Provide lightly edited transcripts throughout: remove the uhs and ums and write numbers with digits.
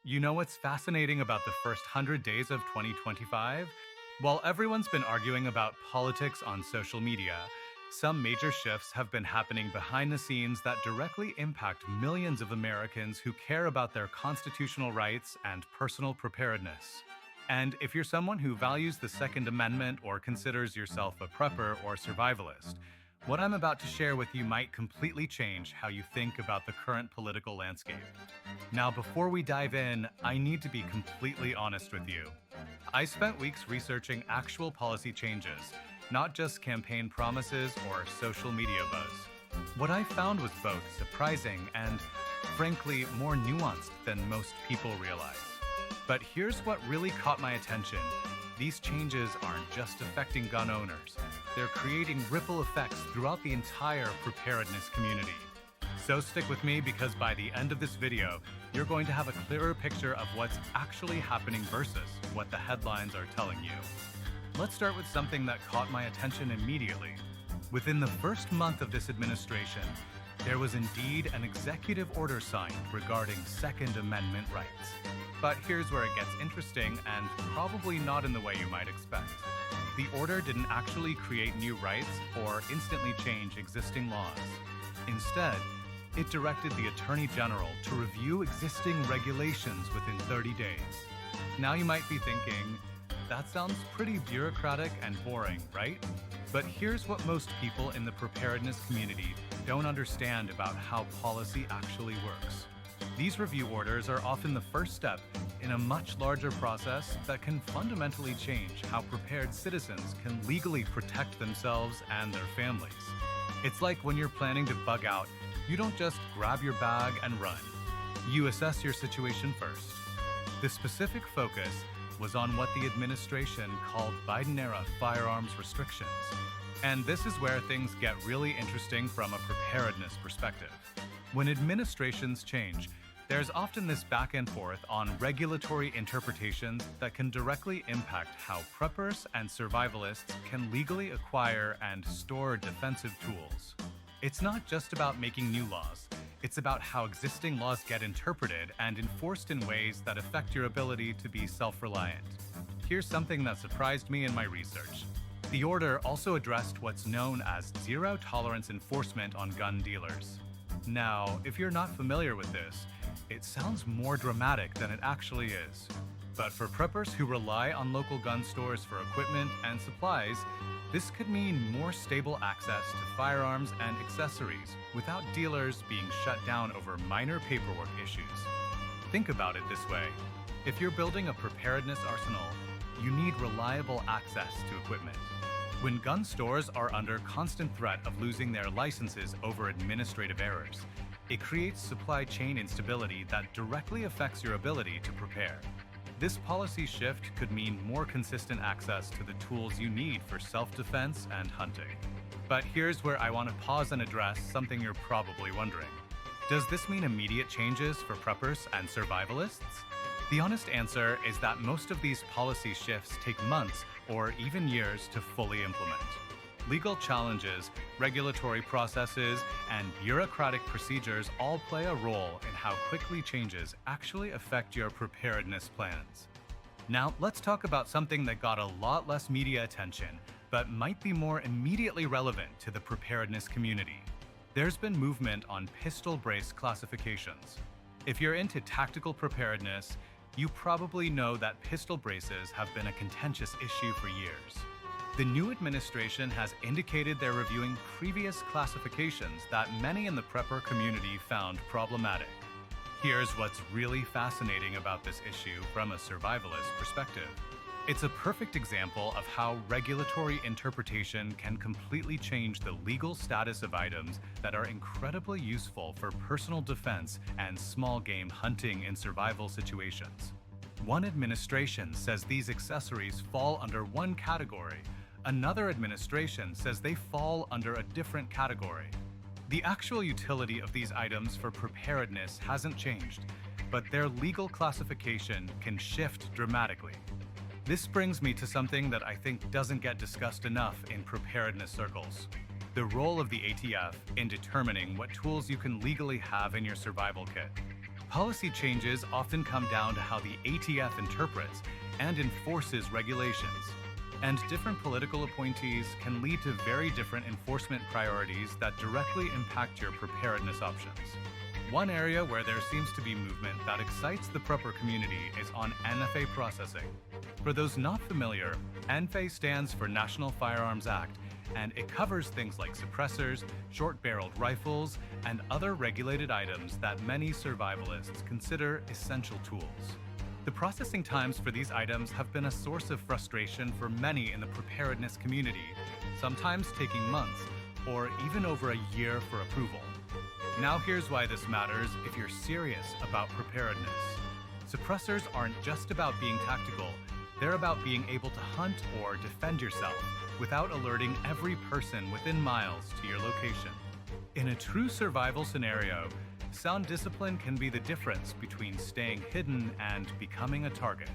You know what's fascinating about the first 100 days of 2025? While everyone's been arguing about politics on social media, some major shifts have been happening behind the scenes that directly impact millions of Americans who care about their constitutional rights and personal preparedness. And if you're someone who values the Second Amendment or considers yourself a prepper or survivalist, what I'm about to share with you might completely change how you think about the current political landscape. Now, before we dive in, I need to be completely honest with you. I spent weeks researching actual policy changes, not just campaign promises or social media buzz. What I found was both surprising and, frankly, more nuanced than most people realize. But here's what really caught my attention. These changes aren't just affecting gun owners. They're creating ripple effects throughout the entire preparedness community. So stick with me because by the end of this video, you're going to have a clearer picture of what's actually happening versus what the headlines are telling you. Let's start with something that caught my attention immediately. Within the first month of this administration, there was indeed an executive order signed regarding Second Amendment rights. But here's where it gets interesting and probably not in the way you might expect. The order didn't actually create new rights or instantly change existing laws. Instead, it directed the Attorney General to review existing regulations within 30 days. Now you might be thinking, that sounds pretty bureaucratic and boring, right? But here's what most people in the preparedness community don't understand about how policy actually works. These review orders are often the first step in a much larger process that can fundamentally change how prepared citizens can legally protect themselves and their families. It's like when you're planning to bug out, you don't just grab your bag and run. You assess your situation first. The specific focus was on what the administration called Biden-era firearms restrictions. And this is where things get really interesting from a preparedness perspective. When administrations change, there's often this back and forth on regulatory interpretations that can directly impact how preppers and survivalists can legally acquire and store defensive tools. It's not just about making new laws. It's about how existing laws get interpreted and enforced in ways that affect your ability to be self-reliant. Here's something that surprised me in my research. The order also addressed what's known as zero-tolerance enforcement on gun dealers. Now, if you're not familiar with this, it sounds more dramatic than it actually is. But for preppers who rely on local gun stores for equipment and supplies, this could mean more stable access to firearms and accessories without dealers being shut down over minor paperwork issues. Think about it this way. If you're building a preparedness arsenal, you need reliable access to equipment. When gun stores are under constant threat of losing their licenses over administrative errors, it creates supply chain instability that directly affects your ability to prepare. This policy shift could mean more consistent access to the tools you need for self-defense and hunting. But here's where I want to pause and address something you're probably wondering. Does this mean immediate changes for preppers and survivalists? The honest answer is that most of these policy shifts take months or even years to fully implement. Legal challenges, regulatory processes, and bureaucratic procedures all play a role in how quickly changes actually affect your preparedness plans. Now, let's talk about something that got a lot less media attention, but might be more immediately relevant to the preparedness community. There's been movement on pistol brace classifications. If you're into tactical preparedness, you probably know that pistol braces have been a contentious issue for years. The new administration has indicated they're reviewing previous classifications that many in the prepper community found problematic. Here's what's really fascinating about this issue from a survivalist perspective. It's a perfect example of how regulatory interpretation can completely change the legal status of items that are incredibly useful for personal defense and small game hunting in survival situations. One administration says these accessories fall under one category. Another administration says they fall under a different category. The actual utility of these items for preparedness hasn't changed, but their legal classification can shift dramatically. This brings me to something that I think doesn't get discussed enough in preparedness circles: the role of the ATF in determining what tools you can legally have in your survival kit. Policy changes often come down to how the ATF interprets and enforces regulations. And different political appointees can lead to very different enforcement priorities that directly impact your preparedness options. One area where there seems to be movement that excites the prepper community is on NFA processing. For those not familiar, NFA stands for National Firearms Act, and it covers things like suppressors, short-barreled rifles, and other regulated items that many survivalists consider essential tools. The processing times for these items have been a source of frustration for many in the preparedness community, sometimes taking months or even over a year for approval. Now here's why this matters if you're serious about preparedness. Suppressors aren't just about being tactical, they're about being able to hunt or defend yourself without alerting every person within miles to your location. In a true survival scenario, sound discipline can be the difference between staying hidden and becoming a target.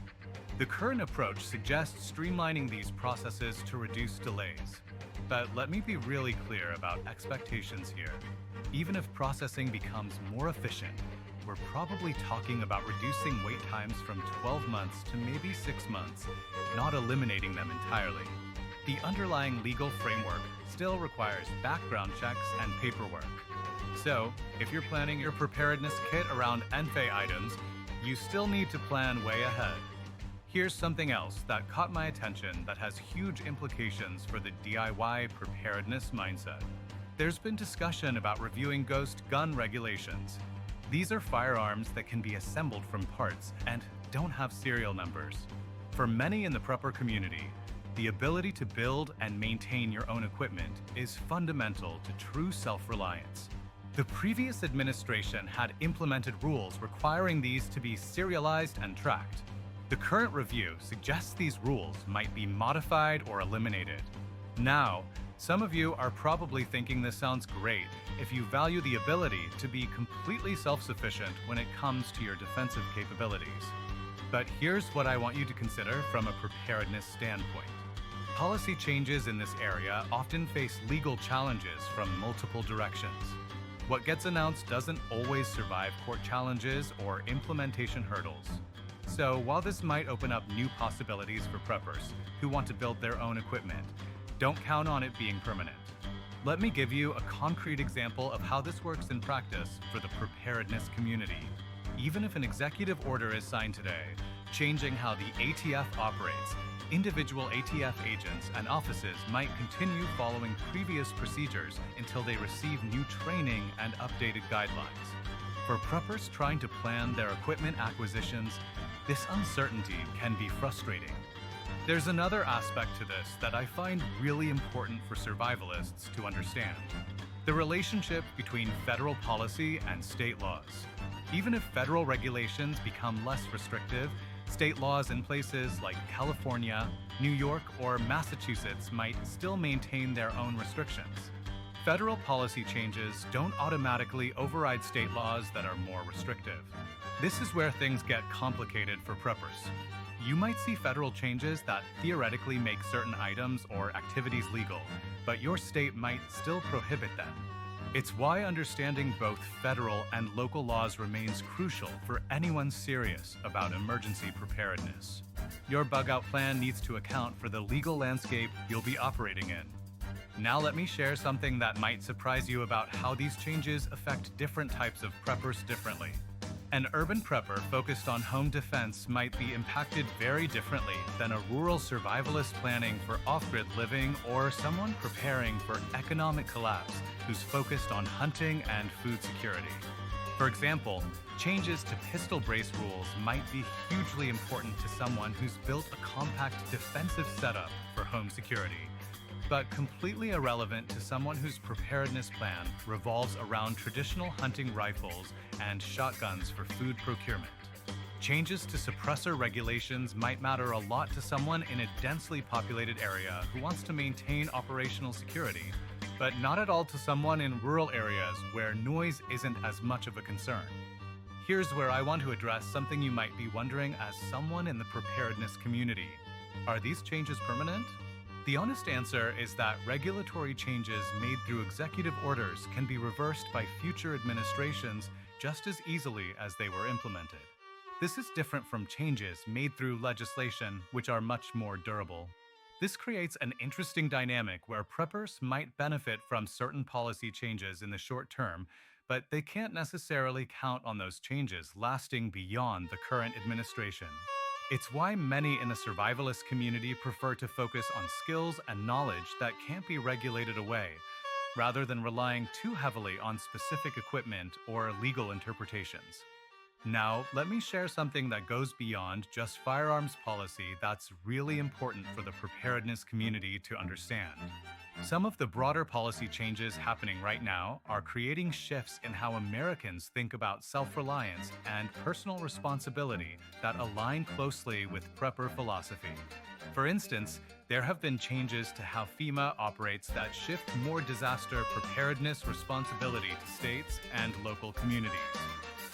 The current approach suggests streamlining these processes to reduce delays. But let me be really clear about expectations here. Even if processing becomes more efficient, we're probably talking about reducing wait times from 12 months to maybe 6 months, not eliminating them entirely. The underlying legal framework still requires background checks and paperwork. So, if you're planning your preparedness kit around NFA items, you still need to plan way ahead. Here's something else that caught my attention that has huge implications for the DIY preparedness mindset. There's been discussion about reviewing ghost gun regulations. These are firearms that can be assembled from parts and don't have serial numbers. For many in the prepper community, the ability to build and maintain your own equipment is fundamental to true self-reliance. The previous administration had implemented rules requiring these to be serialized and tracked. The current review suggests these rules might be modified or eliminated. Now, some of you are probably thinking this sounds great if you value the ability to be completely self-sufficient when it comes to your defensive capabilities. But here's what I want you to consider from a preparedness standpoint. Policy changes in this area often face legal challenges from multiple directions. What gets announced doesn't always survive court challenges or implementation hurdles. So while this might open up new possibilities for preppers who want to build their own equipment, don't count on it being permanent. Let me give you a concrete example of how this works in practice for the preparedness community. Even if an executive order is signed today, changing how the ATF operates, individual ATF agents and offices might continue following previous procedures until they receive new training and updated guidelines. For preppers trying to plan their equipment acquisitions, this uncertainty can be frustrating. There's another aspect to this that I find really important for survivalists to understand: the relationship between federal policy and state laws. Even if federal regulations become less restrictive, state laws in places like California, New York, or Massachusetts might still maintain their own restrictions. Federal policy changes don't automatically override state laws that are more restrictive. This is where things get complicated for preppers. You might see federal changes that theoretically make certain items or activities legal, but your state might still prohibit them. It's why understanding both federal and local laws remains crucial for anyone serious about emergency preparedness. Your bug-out plan needs to account for the legal landscape you'll be operating in. Now let me share something that might surprise you about how these changes affect different types of preppers differently. An urban prepper focused on home defense might be impacted very differently than a rural survivalist planning for off-grid living or someone preparing for economic collapse who's focused on hunting and food security. For example, changes to pistol brace rules might be hugely important to someone who's built a compact defensive setup for home security, but completely irrelevant to someone whose preparedness plan revolves around traditional hunting rifles and shotguns for food procurement. Changes to suppressor regulations might matter a lot to someone in a densely populated area who wants to maintain operational security, but not at all to someone in rural areas where noise isn't as much of a concern. Here's where I want to address something you might be wondering as someone in the preparedness community. Are these changes permanent? The honest answer is that regulatory changes made through executive orders can be reversed by future administrations just as easily as they were implemented. This is different from changes made through legislation, which are much more durable. This creates an interesting dynamic where preppers might benefit from certain policy changes in the short term, but they can't necessarily count on those changes lasting beyond the current administration. It's why many in the survivalist community prefer to focus on skills and knowledge that can't be regulated away, rather than relying too heavily on specific equipment or legal interpretations. Now, let me share something that goes beyond just firearms policy that's really important for the preparedness community to understand. Some of the broader policy changes happening right now are creating shifts in how Americans think about self-reliance and personal responsibility that align closely with prepper philosophy. For instance, there have been changes to how FEMA operates that shift more disaster preparedness responsibility to states and local communities.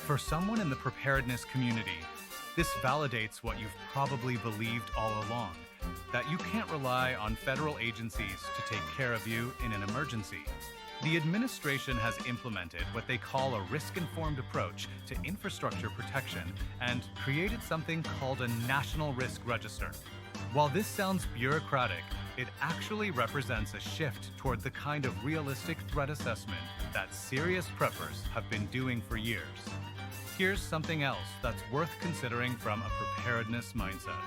For someone in the preparedness community, this validates what you've probably believed all along, that you can't rely on federal agencies to take care of you in an emergency. The administration has implemented what they call a risk-informed approach to infrastructure protection and created something called a National Risk Register. While this sounds bureaucratic, it actually represents a shift toward the kind of realistic threat assessment that serious preppers have been doing for years. Here's something else that's worth considering from a preparedness mindset.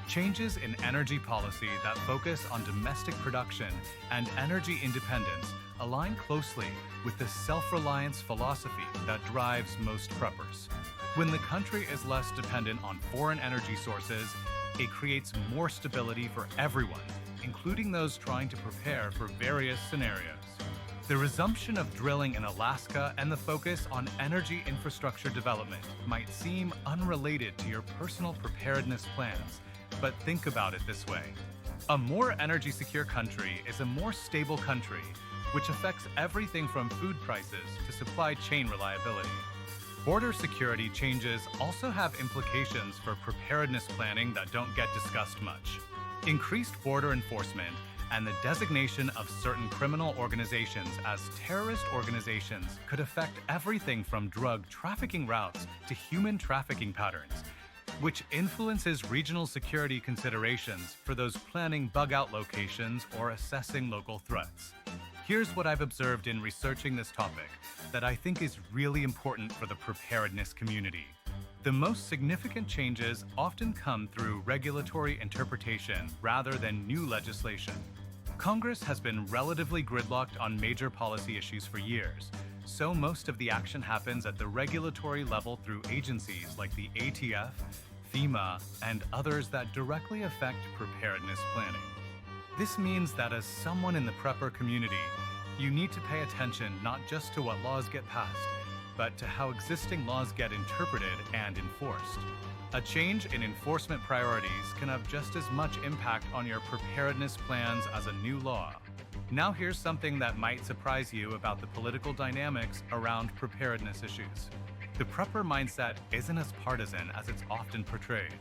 Changes in energy policy that focus on domestic production and energy independence align closely with the self-reliance philosophy that drives most preppers. When the country is less dependent on foreign energy sources, it creates more stability for everyone, including those trying to prepare for various scenarios. The resumption of drilling in Alaska and the focus on energy infrastructure development might seem unrelated to your personal preparedness plans, but think about it this way. A more energy-secure country is a more stable country, which affects everything from food prices to supply chain reliability. Border security changes also have implications for preparedness planning that don't get discussed much. Increased border enforcement and the designation of certain criminal organizations as terrorist organizations could affect everything from drug trafficking routes to human trafficking patterns, which influences regional security considerations for those planning bug-out locations or assessing local threats. Here's what I've observed in researching this topic that I think is really important for the preparedness community. The most significant changes often come through regulatory interpretation rather than new legislation. Congress has been relatively gridlocked on major policy issues for years, so most of the action happens at the regulatory level through agencies like the ATF, FEMA, and others that directly affect preparedness planning. This means that as someone in the prepper community, you need to pay attention not just to what laws get passed, but to how existing laws get interpreted and enforced. A change in enforcement priorities can have just as much impact on your preparedness plans as a new law. Now here's something that might surprise you about the political dynamics around preparedness issues. The prepper mindset isn't as partisan as it's often portrayed.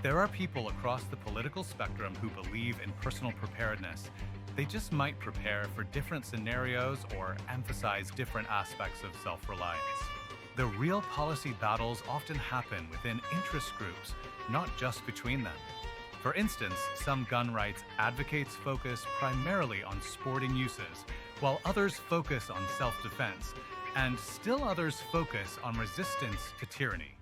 There are people across the political spectrum who believe in personal preparedness. They just might prepare for different scenarios or emphasize different aspects of self-reliance. The real policy battles often happen within interest groups, not just between them. For instance, some gun rights advocates focus primarily on sporting uses, while others focus on self-defense, and still others focus on resistance to tyranny.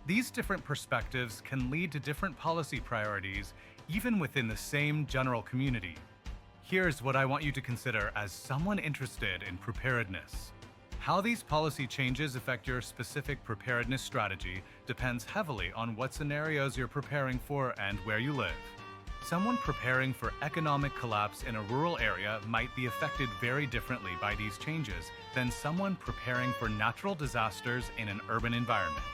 These different perspectives can lead to different policy priorities, even within the same general community. Here's what I want you to consider as someone interested in preparedness. How these policy changes affect your specific preparedness strategy depends heavily on what scenarios you're preparing for and where you live. Someone preparing for economic collapse in a rural area might be affected very differently by these changes than someone preparing for natural disasters in an urban environment.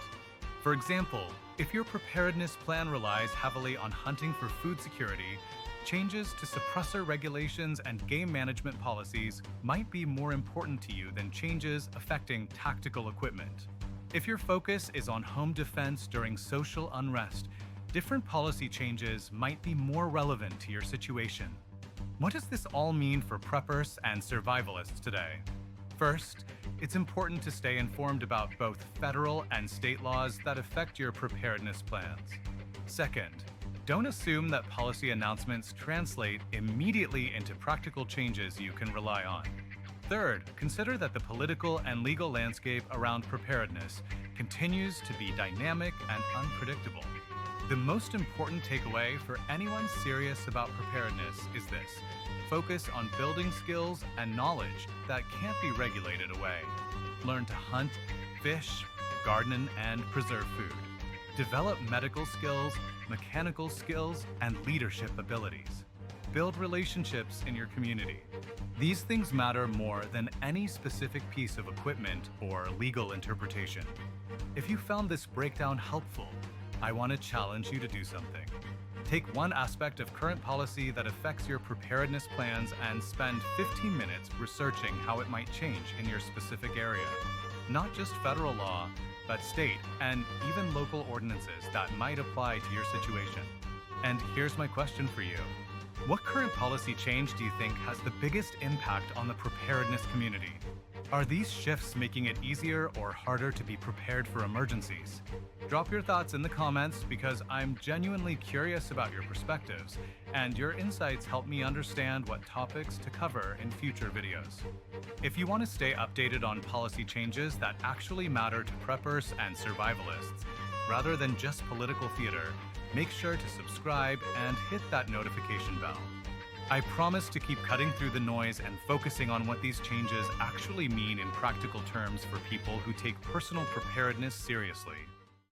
For example, if your preparedness plan relies heavily on hunting for food security, changes to suppressor regulations and game management policies might be more important to you than changes affecting tactical equipment. If your focus is on home defense during social unrest, different policy changes might be more relevant to your situation. What does this all mean for preppers and survivalists today? First, it's important to stay informed about both federal and state laws that affect your preparedness plans. Second, don't assume that policy announcements translate immediately into practical changes you can rely on. Third, consider that the political and legal landscape around preparedness continues to be dynamic and unpredictable. The most important takeaway for anyone serious about preparedness is this: focus on building skills and knowledge that can't be regulated away. Learn to hunt, fish, garden, and preserve food. Develop medical skills, mechanical skills, and leadership abilities. Build relationships in your community. These things matter more than any specific piece of equipment or legal interpretation. If you found this breakdown helpful, I want to challenge you to do something. Take one aspect of current policy that affects your preparedness plans and spend 15 minutes researching how it might change in your specific area. Not just federal law, but state and even local ordinances that might apply to your situation. And here's my question for you. What current policy change do you think has the biggest impact on the preparedness community? Are these shifts making it easier or harder to be prepared for emergencies? Drop your thoughts in the comments because I'm genuinely curious about your perspectives, and your insights help me understand what topics to cover in future videos. If you want to stay updated on policy changes that actually matter to preppers and survivalists, rather than just political theater, make sure to subscribe and hit that notification bell. I promise to keep cutting through the noise and focusing on what these changes actually mean in practical terms for people who take personal preparedness seriously.